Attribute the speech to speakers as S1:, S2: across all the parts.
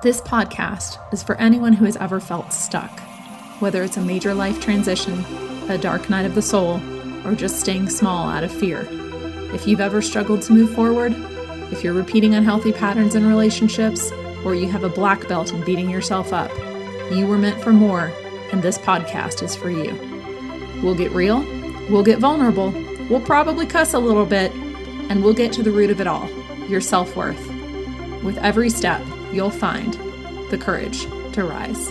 S1: This podcast is for anyone who has ever felt stuck, whether it's a major life transition, a dark night of the soul, or just staying small out of fear. If you've ever struggled to move forward, if you're repeating unhealthy patterns in relationships, or you have a black belt in beating yourself up, you were meant for more, and this podcast is for you. We'll get real, we'll get vulnerable, we'll probably cuss a little bit, and we'll get to the root of it all, your self-worth. With every step, you'll find the courage to rise.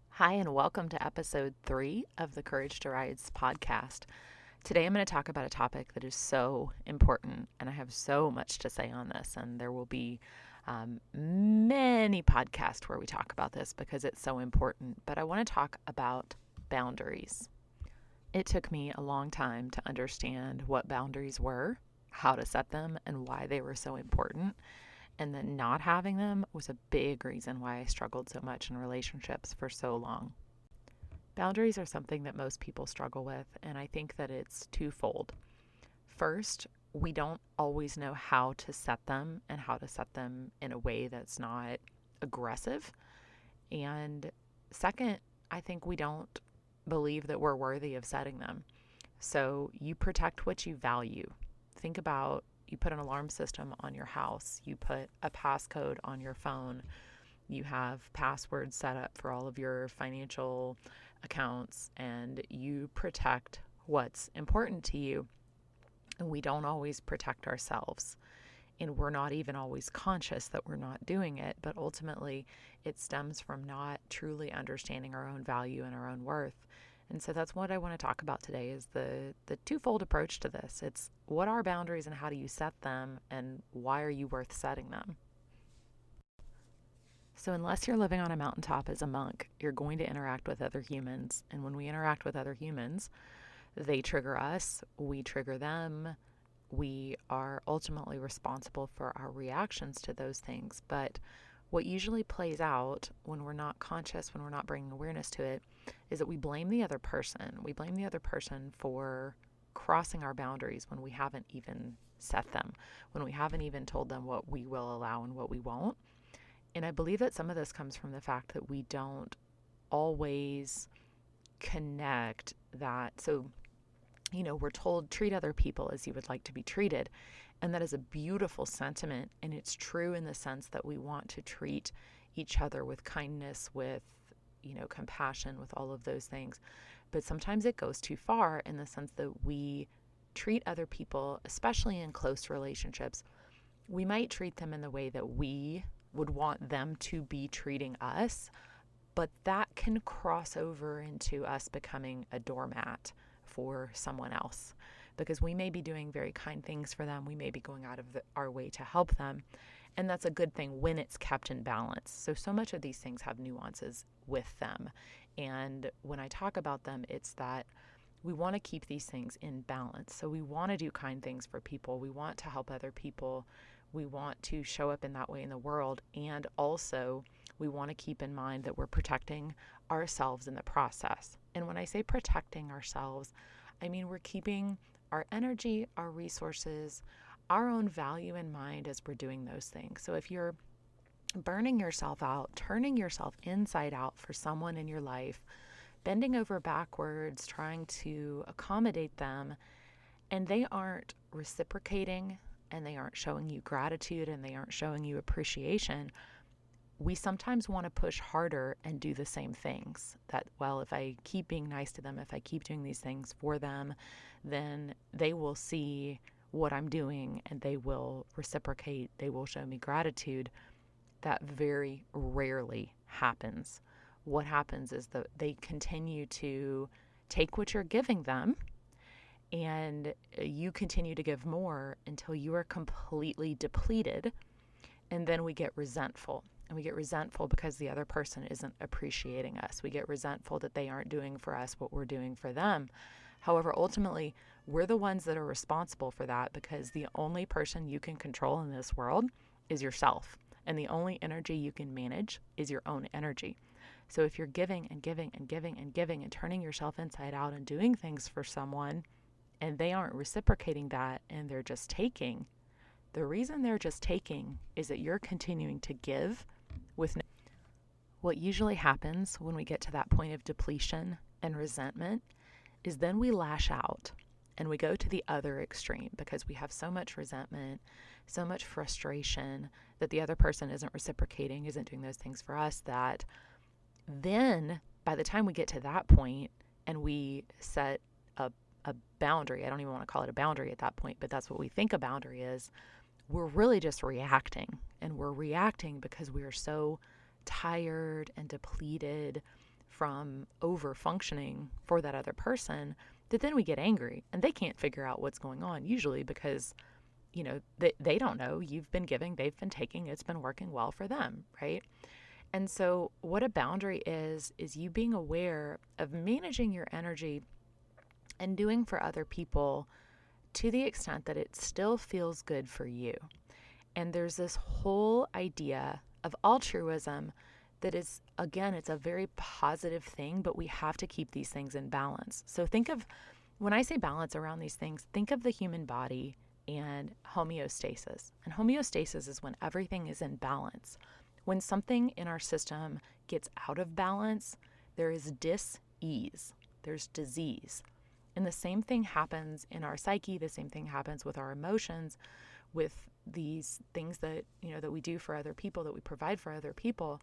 S2: Hi, and welcome to episode 3 of the Courage to Rise podcast. Today I'm going to talk about a topic that is so important, and I have so much to say on this, and there will be many podcasts where we talk about this because it's so important, but I want to talk about boundaries. It took me a long time to understand what boundaries were, how to set them, and why they were so important. And then not having them was a big reason why I struggled so much in relationships for so long. Boundaries are something that most people struggle with, and I think that it's twofold. First, we don't always know how to set them and how to set them in a way that's not aggressive. And second, I think we don't believe that we're worthy of setting them. So you protect what you value. Think about, you put an alarm system on your house, you put a passcode on your phone, you have passwords set up for all of your financial accounts, and you protect what's important to you. And we don't always protect ourselves, and we're not even always conscious that we're not doing it, but ultimately it stems from not truly understanding our own value and our own worth. And so that's what I want to talk about today is the twofold approach to this. It's what are boundaries and how do you set them, and why are you worth setting them? So unless you're living on a mountaintop as a monk, you're going to interact with other humans. And when we interact with other humans, they trigger us, we trigger them. We are ultimately responsible for our reactions to those things. But what usually plays out when we're not conscious, when we're not bringing awareness to it, is that we blame the other person. We blame the other person for crossing our boundaries when we haven't even set them, when we haven't even told them what we will allow and what we won't. And I believe that some of this comes from the fact that we don't always connect that. So, we're told treat other people as you would like to be treated. And that is a beautiful sentiment. And it's true in the sense that we want to treat each other with kindness, with, compassion, with all of those things. But sometimes it goes too far in the sense that we treat other people, especially in close relationships. We might treat them in the way that we would want them to be treating us, but that can cross over into us becoming a doormat for someone else, because we may be doing very kind things for them. We may be going out of our way to help them. And that's a good thing when it's kept in balance. So much of these things have nuances with them. And when I talk about them, it's that we want to keep these things in balance. So we want to do kind things for people. We want to help other people. We want to show up in that way in the world. And also we want to keep in mind that we're protecting ourselves in the process. And when I say protecting ourselves, I mean we're keeping our energy, our resources, our own value in mind as we're doing those things. So if you're burning yourself out, turning yourself inside out for someone in your life, bending over backwards, trying to accommodate them, and they aren't reciprocating, and they aren't showing you gratitude, and they aren't showing you appreciation, we sometimes want to push harder and do the same things. That, well, if I keep being nice to them, if I keep doing these things for them, then they will see what I'm doing and they will reciprocate. They will show me gratitude. That very rarely happens. What happens is that they continue to take what you're giving them, and you continue to give more until you are completely depleted. And then we get resentful. And we get resentful because the other person isn't appreciating us. We get resentful that they aren't doing for us what we're doing for them. However, ultimately, we're the ones that are responsible for that, because the only person you can control in this world is yourself. And the only energy you can manage is your own energy. So if you're giving and giving and giving and giving and turning yourself inside out and doing things for someone, and they aren't reciprocating that and they're just taking, The reason they're just taking is that you're continuing to give with no. What usually happens when we get to that point of depletion and resentment is then we lash out and we go to the other extreme because we have so much resentment, so much frustration that the other person isn't reciprocating, isn't doing those things for us, that then by the time we get to that point and we set a boundary, I don't even want to call it a boundary at that point, but that's what we think a boundary is, we're really just reacting. And we're reacting because we are so tired and depleted from over functioning for that other person that then we get angry and they can't figure out what's going on, usually because they don't know. You've been giving, they've been taking, it's been working well for them, right? And so what a boundary is you being aware of managing your energy and doing for other people to the extent that it still feels good for you. And there's this whole idea of altruism that is, again, it's a very positive thing, but we have to keep these things in balance. So think of, when I say balance around these things, think of the human body and homeostasis. And homeostasis is when everything is in balance. When something in our system gets out of balance, there is dis-ease, there's disease. And the same thing happens in our psyche, the same thing happens with our emotions, with these things that, that we do for other people, that we provide for other people.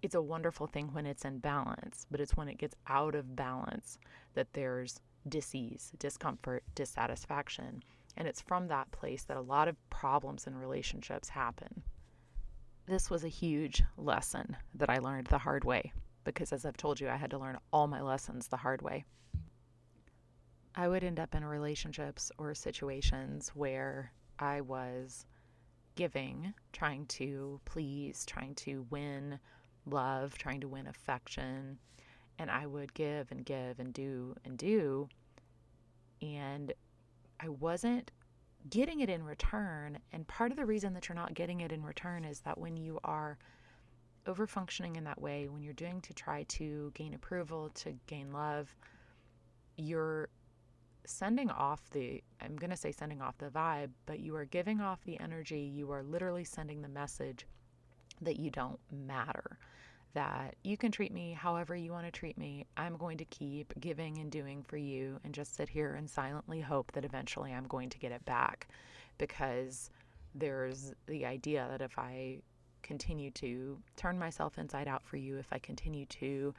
S2: It's a wonderful thing when it's in balance, but it's when it gets out of balance that there's dis-ease, discomfort, dissatisfaction. And it's from that place that a lot of problems in relationships happen. This was a huge lesson that I learned the hard way because, as I've told you, I had to learn all my lessons the hard way. I would end up in relationships or situations where I was giving, trying to please, trying to win love, trying to win affection, and I would give and give and do, and I wasn't getting it in return. And part of the reason that you're not getting it in return is that when you are over functioning in that way, when you're doing to try to gain approval, to gain love, you're sending off I'm going to say sending off the vibe, but you are giving off the energy. You are literally sending the message that you don't matter, that you can treat me however you want to treat me. I'm going to keep giving and doing for you and just sit here and silently hope that eventually I'm going to get it back, because there's the idea that if I continue to turn myself inside out for you, if I continue to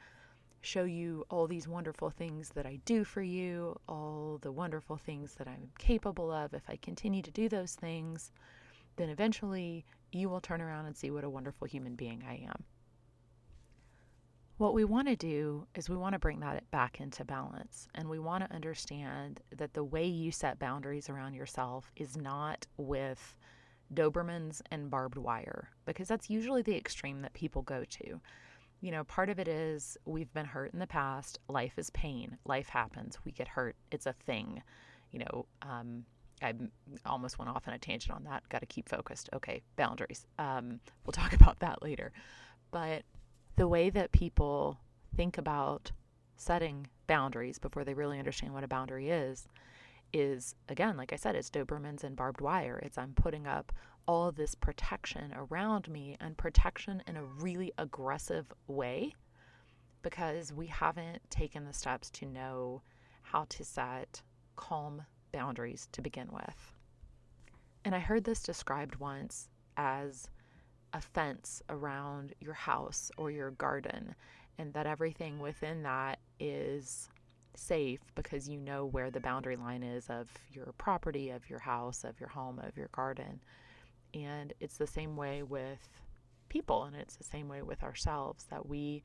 S2: show you all these wonderful things that I do for you, all the wonderful things that I'm capable of, if I continue to do those things, then eventually you will turn around and see what a wonderful human being I am. What we want to do is we want to bring that back into balance, and we want to understand that the way you set boundaries around yourself is not with Dobermans and barbed wire, because that's usually the extreme that people go to. Part of it is we've been hurt in the past. Life is pain. Life happens. We get hurt. It's a thing. I almost went off on a tangent on that. Got to keep focused. Okay, boundaries. We'll talk about that later. But the way that people think about setting boundaries before they really understand what a boundary is, again, like I said, it's Dobermans and barbed wire. It's I'm putting up all of this protection around me, and protection in a really aggressive way, because we haven't taken the steps to know how to set calm boundaries to begin with. And I heard this described once as a fence around your house or your garden, and that everything within that is safe because you know where the boundary line is of your property, of your house, of your home, of your garden. And it's the same way with people, and it's the same way with ourselves, that we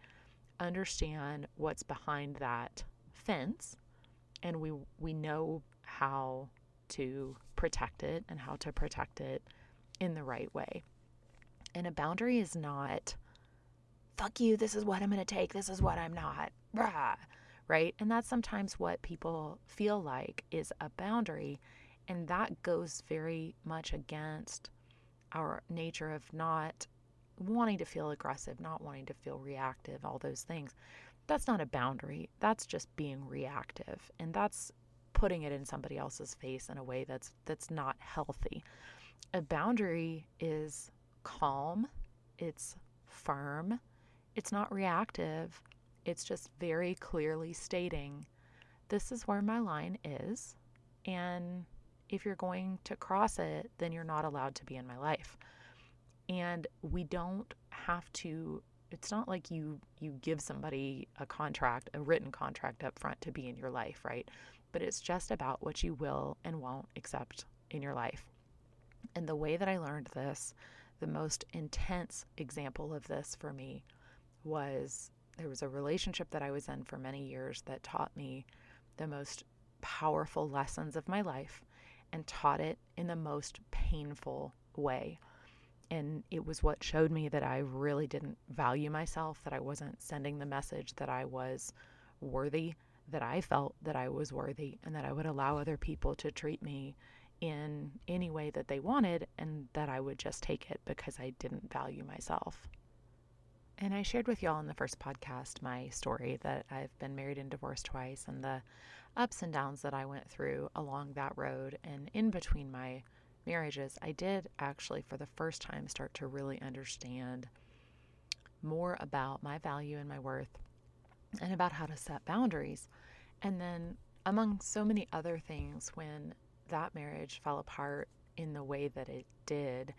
S2: understand what's behind that fence, and we know how to protect it and how to protect it in the right way. And a boundary is not, fuck you, this is what I'm going to take, this is what I'm not, rah, right? And that's sometimes what people feel like is a boundary, and that goes very much against our nature of not wanting to feel aggressive, not wanting to feel reactive, all those things. That's not a boundary. That's just being reactive, and that's putting it in somebody else's face in a way that's not healthy. A boundary is calm, it's firm, it's not reactive, it's just very clearly stating, this is where my line is, and if you're going to cross it, then you're not allowed to be in my life. And we don't have to, it's not like you give somebody a contract, a written contract up front to be in your life, right? But it's just about what you will and won't accept in your life. And the way that I learned this, the most intense example of this for me was there was a relationship that I was in for many years that taught me the most powerful lessons of my life and taught it in the most painful way. And it was what showed me that I really didn't value myself, that I wasn't sending the message that I was worthy, that I felt that I was worthy, and that I would allow other people to treat me in any way that they wanted, and that I would just take it because I didn't value myself. And I shared with y'all in the first podcast my story that I've been married and divorced twice, and the ups and downs that I went through along that road. And in between my marriages, I did actually for the first time start to really understand more about my value and my worth, and about how to set boundaries. And then among so many other things, when that marriage fell apart in the way that it did,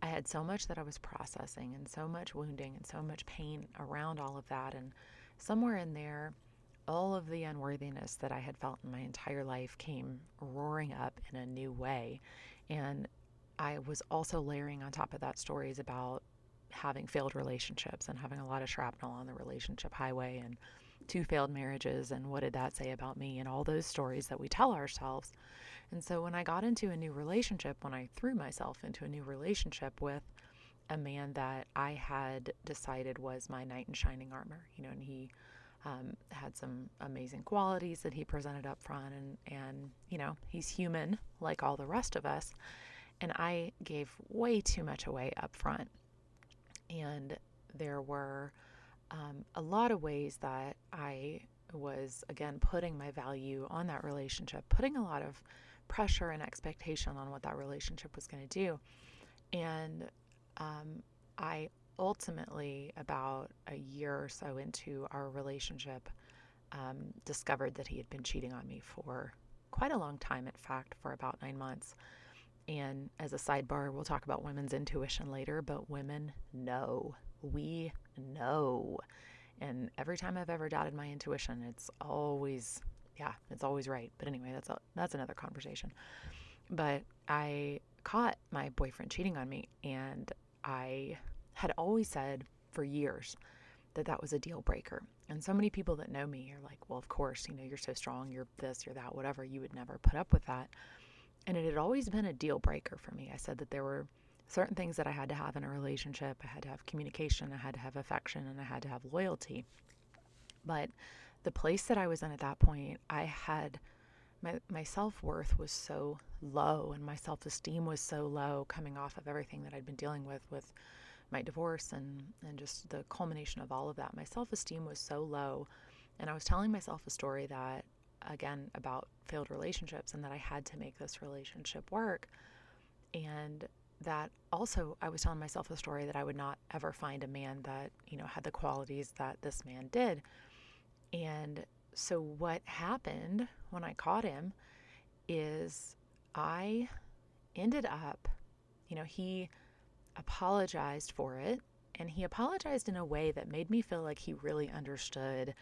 S2: I had so much that I was processing, and so much wounding and so much pain around all of that. And somewhere in there, all of the unworthiness that I had felt in my entire life came roaring up in a new way. And I was also layering on top of that stories about having failed relationships and having a lot of shrapnel on the relationship highway, and 2 failed marriages, and what did that say about me, and all those stories that we tell ourselves. And so when I got into a new relationship, when I threw myself into a new relationship with a man that I had decided was my knight in shining armor, and he had some amazing qualities that he presented up front, and he's human like all the rest of us, and I gave way too much away up front. And there were a lot of ways that I was, again, putting my value on that relationship, putting a lot of pressure and expectation on what that relationship was going to do. And I ultimately, about a year or so into our relationship, discovered that he had been cheating on me for quite a long time, in fact, for about 9 months. And as a sidebar, we'll talk about women's intuition later, but women know. We know. And every time I've ever doubted my intuition, it's always right. But anyway, that's another conversation. But I caught my boyfriend cheating on me, and I had always said for years that that was a deal breaker. And so many people that know me are like, well, of course, you're so strong, you're this, you're that, whatever, you would never put up with that. And it had always been a deal breaker for me. I said that there were certain things that I had to have in a relationship. I had to have communication, I had to have affection, and I had to have loyalty. But the place that I was in at that point, I had my self-worth was so low, and my self-esteem was so low, coming off of everything that I'd been dealing with my divorce and just the culmination of all of that. My self-esteem was so low, and I was telling myself a story that, again, about failed relationships, and that I had to make this relationship work. And that also, I was telling myself a story that I would not ever find a man that, had the qualities that this man did. And so what happened when I caught him is I ended up, he apologized for it, and he apologized in a way that made me feel like he really understood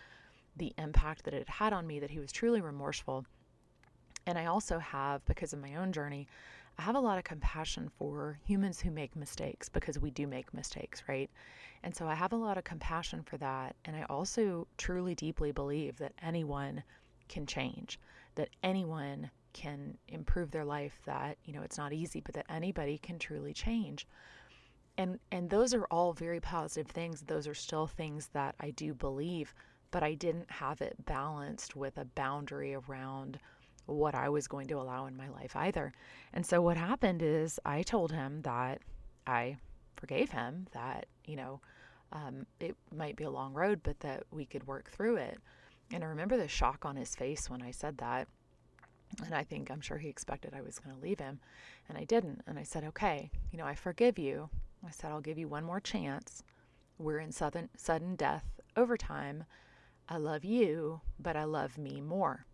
S2: the impact that it had on me, that he was truly remorseful. And I also have, because of my own journey, I have a lot of compassion for humans who make mistakes, because we do make mistakes, right? And so I have a lot of compassion for that. And I also truly, deeply believe that anyone can change, that anyone can improve their life, that, it's not easy, but that anybody can truly change. And those are all very positive things. Those are still things that I do believe, but I didn't have it balanced with a boundary around what I was going to allow in my life either. And so what happened is I told him that I forgave him, that, it might be a long road, but that we could work through it. And I remember the shock on his face when I said that. And I'm sure he expected I was going to leave him. And I didn't. And I said, okay, I forgive you. I said, I'll give you one more chance. We're in sudden death overtime. I love you, but I love me more.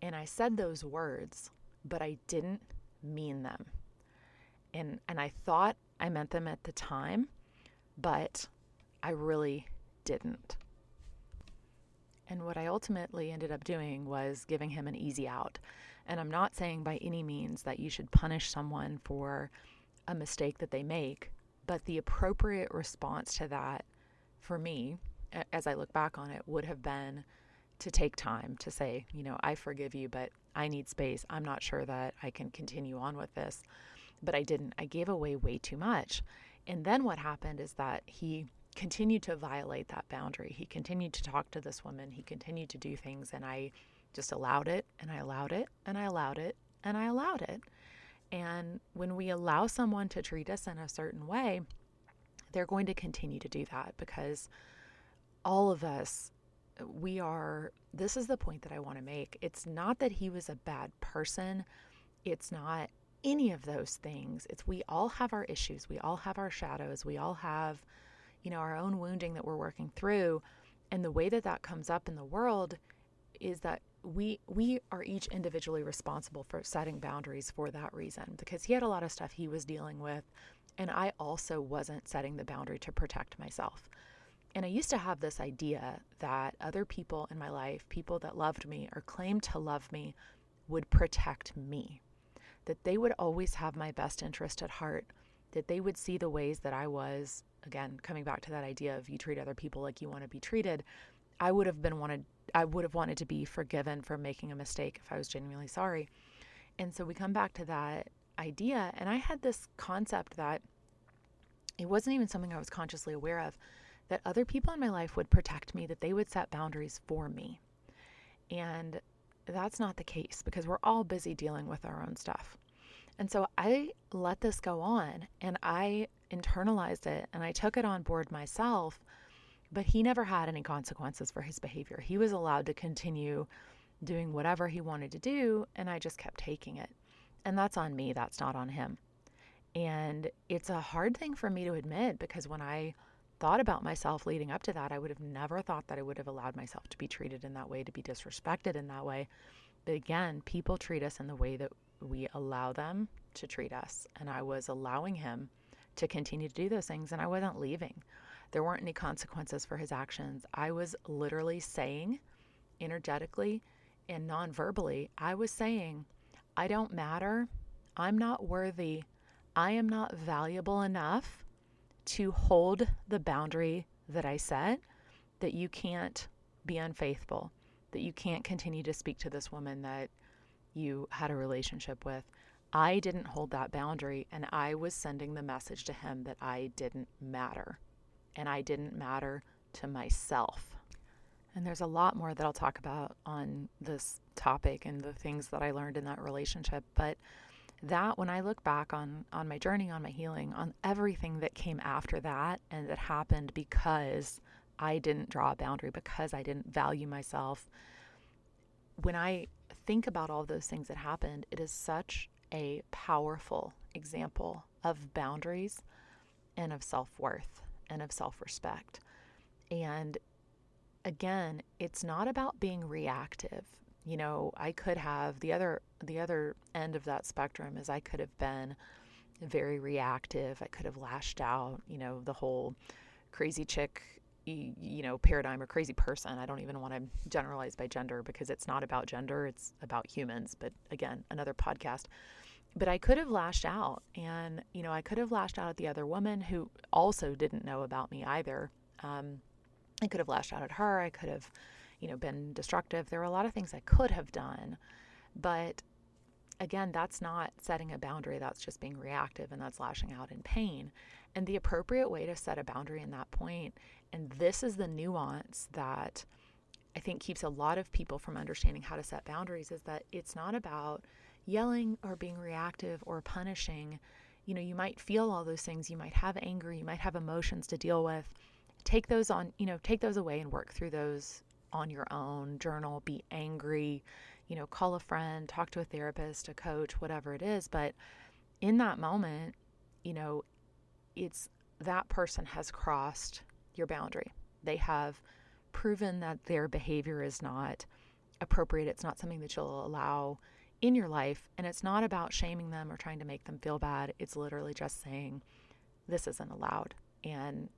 S2: And I said those words, but I didn't mean them. And I thought I meant them at the time, but I really didn't. And what I ultimately ended up doing was giving him an easy out. And I'm not saying by any means that you should punish someone for a mistake that they make, but the appropriate response to that for me, as I look back on it, would have been to take time to say, I forgive you, but I need space. I'm not sure that I can continue on with this. But I didn't. I gave away way too much. And then what happened is that he continued to violate that boundary. He continued to talk to this woman. He continued to do things, and I just allowed it, and I allowed it, and I allowed it, and I allowed it. And when we allow someone to treat us in a certain way, they're going to continue to do that, because all of us, this is the point that I want to make. It's not that he was a bad person. It's not any of those things. We all have our issues. We all have our shadows. We all have, our own wounding that we're working through. And the way that comes up in the world is that we are each individually responsible for setting boundaries for that reason, because he had a lot of stuff he was dealing with, and I also wasn't setting the boundary to protect myself. And I used to have this idea that other people in my life, people that loved me or claimed to love me, would protect me, that they would always have my best interest at heart, that they would see the ways that I was, again, coming back to that idea of you treat other people like you want to be treated. I would have wanted to be forgiven for making a mistake if I was genuinely sorry. And so we come back to that idea, and I had this concept that it wasn't even something I was consciously aware of, that other people in my life would protect me, that they would set boundaries for me. And that's not the case, because we're all busy dealing with our own stuff. And so I let this go on, and I internalized it, and I took it on board myself, but he never had any consequences for his behavior. He was allowed to continue doing whatever he wanted to do, and I just kept taking it. And that's on me. That's not on him. And it's a hard thing for me to admit, because when I thought about myself leading up to that, I would have never thought that I would have allowed myself to be treated in that way, to be disrespected in that way. But again, people treat us in the way that we allow them to treat us. And I was allowing him to continue to do those things, and I wasn't leaving. There weren't any consequences for his actions. I was literally saying, energetically and non-verbally, I was saying, I don't matter. I'm not worthy. I am not valuable enough to hold the boundary that I set, that you can't be unfaithful, that you can't continue to speak to this woman that you had a relationship with. I didn't hold that boundary, and I was sending the message to him that I didn't matter, and I didn't matter to myself. And there's a lot more that I'll talk about on this topic and the things that I learned in that relationship, but that, when I look back on my journey, on my healing, on everything that came after that and that happened because I didn't draw a boundary, because I didn't value myself, when I think about all those things that happened, it is such a powerful example of boundaries and of self-worth and of self-respect. And again, it's not about being reactive. I could have the other end of that spectrum is I could have been very reactive. I could have lashed out, the whole crazy chick, paradigm, or crazy person. I don't even want to generalize by gender, because it's not about gender. It's about humans. But again, another podcast. But I could have lashed out, and, I could have lashed out at the other woman who also didn't know about me either. I could have lashed out at her. I could have, been destructive. There were a lot of things I could have done. But again, that's not setting a boundary. That's just being reactive, and that's lashing out in pain. And the appropriate way to set a boundary in that point, and this is the nuance that I think keeps a lot of people from understanding how to set boundaries, is that it's not about yelling or being reactive or punishing. You might feel all those things. You might have anger. You might have emotions to deal with. Take those away and work through those on your own. Journal, be angry, call a friend, talk to a therapist, a coach, whatever it is. But in that moment, you know, it's that person has crossed your boundary. They have proven that their behavior is not appropriate. It's not something that you'll allow in your life. And it's not about shaming them or trying to make them feel bad. It's literally just saying, this isn't allowed. And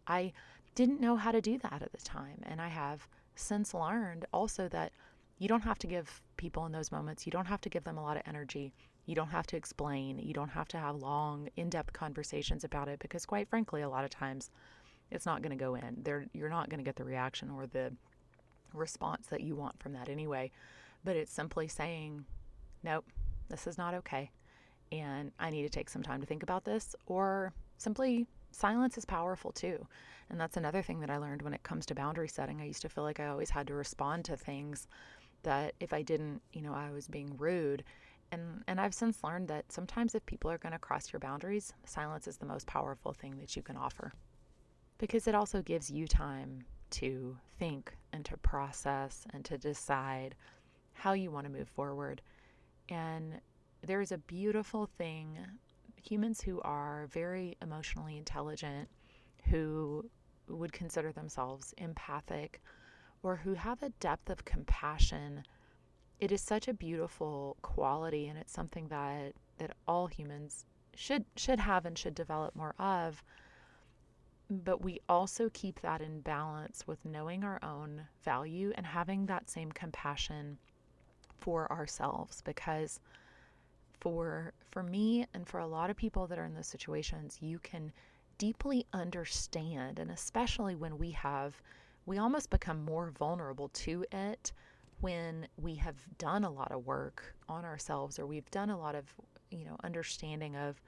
S2: I didn't know how to do that at the time. And I have since learned also that you don't have to give people in those moments, you don't have to give them a lot of energy. You don't have to explain. You don't have to have long, in-depth conversations about it because, quite frankly, a lot of times it's not going to go in. You're not going to get the reaction or the response that you want from that anyway. But it's simply saying, nope, this is not okay. And I need to take some time to think about this. Or simply, silence is powerful too. And that's another thing that I learned when it comes to boundary setting. I used to feel like I always had to respond to things that if I didn't, I was being rude. And I've since learned that sometimes if people are going to cross your boundaries, silence is the most powerful thing that you can offer. Because it also gives you time to think and to process and to decide how you want to move forward. And there's a beautiful thing, humans who are very emotionally intelligent, who would consider themselves empathic, or who have a depth of compassion. It is such a beautiful quality, and it's something that all humans should have and should develop more of. But we also keep that in balance with knowing our own value and having that same compassion for ourselves. Because for me and for a lot of people that are in those situations, you can deeply understand, and especially when we almost become more vulnerable to it when we have done a lot of work on ourselves, or we've done a lot of, understanding of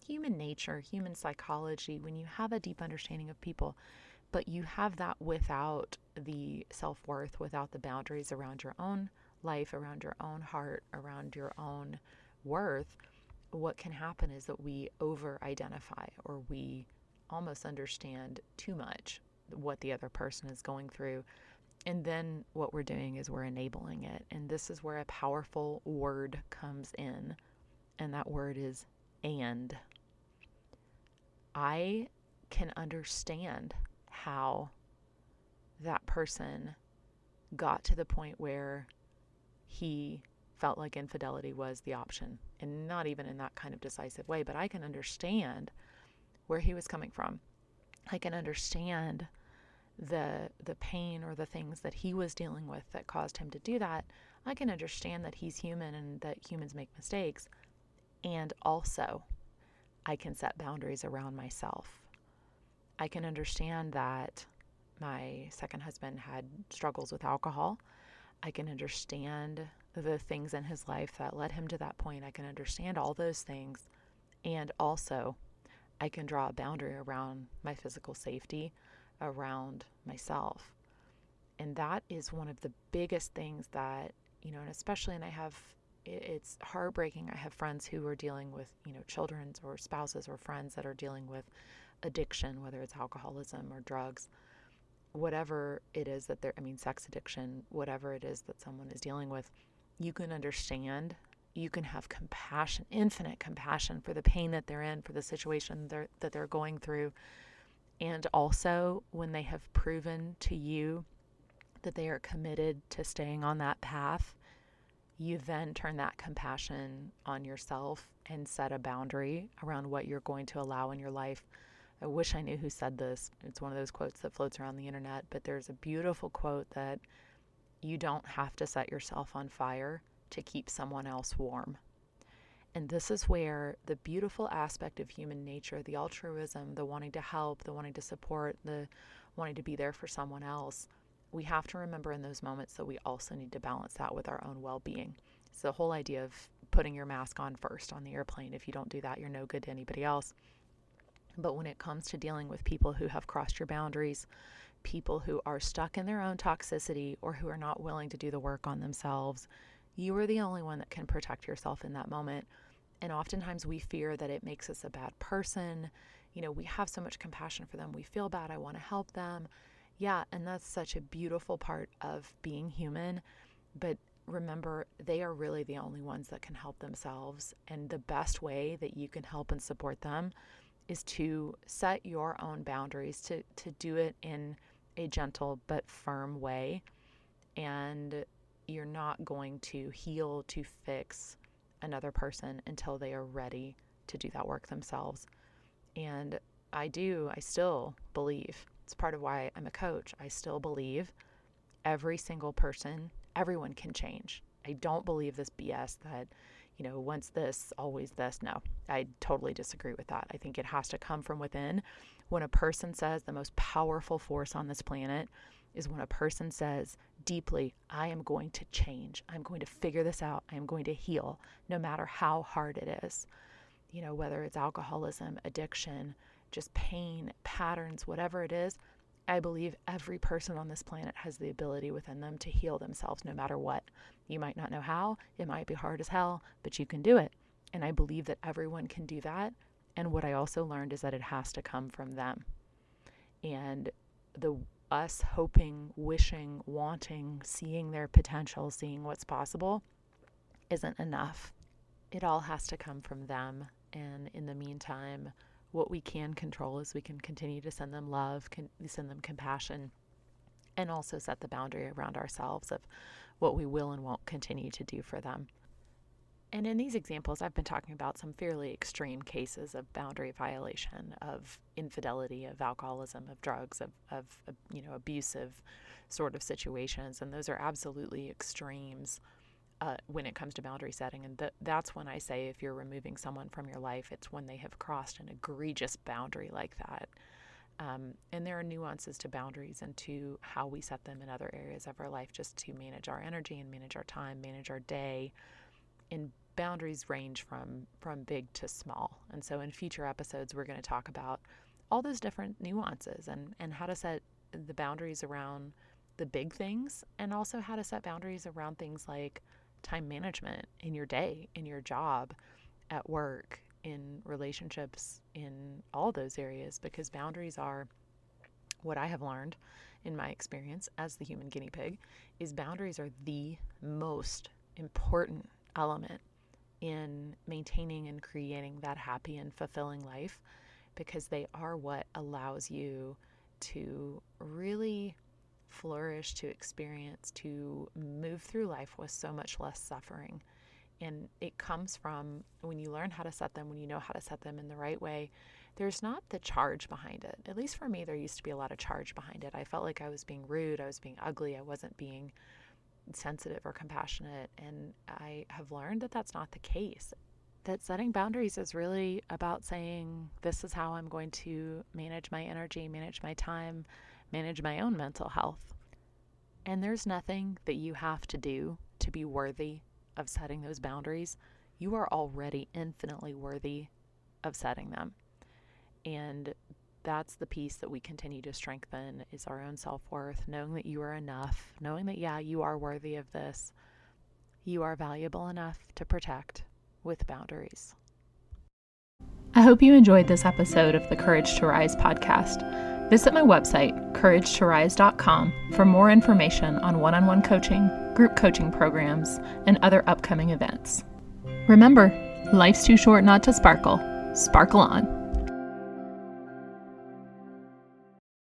S2: human nature, human psychology. When you have a deep understanding of people, but you have that without the self-worth, without the boundaries around your own life, around your own heart, around your own worth, what can happen is that we over-identify, or we almost understand too much what the other person is going through. And then what we're doing is we're enabling it. And this is where a powerful word comes in. And that word is and. I can understand how that person got to the point where he felt like infidelity was the option. And not even in that kind of decisive way, but I can understand where he was coming from. I can understand the pain or the things that he was dealing with that caused him to do that. I can understand that he's human and that humans make mistakes. And also, I can set boundaries around myself. I can understand that my second husband had struggles with alcohol. I can understand the things in his life that led him to that point. I can understand all those things. And also, I can draw a boundary around my physical safety, around myself. And that is one of the biggest things that, and especially, and it's heartbreaking. I have friends who are dealing with, children or spouses or friends that are dealing with addiction, whether it's alcoholism or drugs, whatever it is that sex addiction, whatever it is that someone is dealing with. You can understand, you can have compassion, infinite compassion for the pain that they're in, for the situation that they're going through. And also, when they have proven to you that they are committed to staying on that path, you then turn that compassion on yourself and set a boundary around what you're going to allow in your life. I wish I knew who said this. It's one of those quotes that floats around the internet, but there's a beautiful quote that you don't have to set yourself on fire to keep someone else warm. And this is where the beautiful aspect of human nature, the altruism, the wanting to help, the wanting to support, the wanting to be there for someone else, we have to remember in those moments that we also need to balance that with our own well-being. It's the whole idea of putting your mask on first on the airplane. If you don't do that, you're no good to anybody else. But when it comes to dealing with people who have crossed your boundaries, people who are stuck in their own toxicity or who are not willing to do the work on themselves, you are the only one that can protect yourself in that moment. And oftentimes we fear that it makes us a bad person. We have so much compassion for them. We feel bad. I want to help them. Yeah, and that's such a beautiful part of being human. But remember, they are really the only ones that can help themselves. And the best way that you can help and support them is to set your own boundaries, to do it in a gentle but firm way. And you're not going to heal, to fix another person until they are ready to do that work themselves. And I still believe, it's part of why I'm a coach, I still believe every single person, everyone can change. I don't believe this BS that, once this, always this. No, I totally disagree with that. I think it has to come from within. When a person says the most powerful force on this planet is when a person says deeply, I am going to change. I'm going to figure this out. I am going to heal, no matter how hard it is. Whether it's alcoholism, addiction, just pain, patterns, whatever it is, I believe every person on this planet has the ability within them to heal themselves no matter what. You might not know how, it might be hard as hell, but you can do it. And I believe that everyone can do that. And what I also learned is that it has to come from them. And us hoping, wishing, wanting, seeing their potential, seeing what's possible isn't enough. It all has to come from them. And in the meantime, what we can control is we can continue to send them love, send them compassion, and also set the boundary around ourselves of what we will and won't continue to do for them. And in these examples, I've been talking about some fairly extreme cases of boundary violation, of infidelity, of alcoholism, of drugs, of abusive sort of situations. And those are absolutely extremes when it comes to boundary setting. And that's when I say if you're removing someone from your life, it's when they have crossed an egregious boundary like that. And there are nuances to boundaries and to how we set them in other areas of our life, just to manage our energy and manage our time, manage our day. And boundaries range from big to small. And so in future episodes, we're going to talk about all those different nuances and how to set the boundaries around the big things, and also how to set boundaries around things like time management in your day, in your job, at work, in relationships, in all those areas, because boundaries are what I have learned in my experience as the human guinea pig, is boundaries are the most important element in maintaining and creating that happy and fulfilling life, because they are what allows you to really flourish, to experience, to move through life with so much less suffering. And it comes from when you learn how to set them, when you know how to set them in the right way, there's not the charge behind it. At least for me, there used to be a lot of charge behind it. I felt like I was being rude, I was being ugly, I wasn't being sensitive or compassionate. And I have learned that that's not the case. That setting boundaries is really about saying, this is how I'm going to manage my energy, manage my time, manage my own mental health. And there's nothing that you have to do to be worthy of setting those boundaries. You are already infinitely worthy of setting them. And that's the piece that we continue to strengthen, is our own self-worth, knowing that you are enough, knowing that, you are worthy of this. You are valuable enough to protect with boundaries.
S1: I hope you enjoyed this episode of the Courage to Rise podcast. Visit my website, couragetorise.com, for more information on one-on-one coaching, group coaching programs, and other upcoming events. Remember, life's too short not to sparkle. Sparkle on.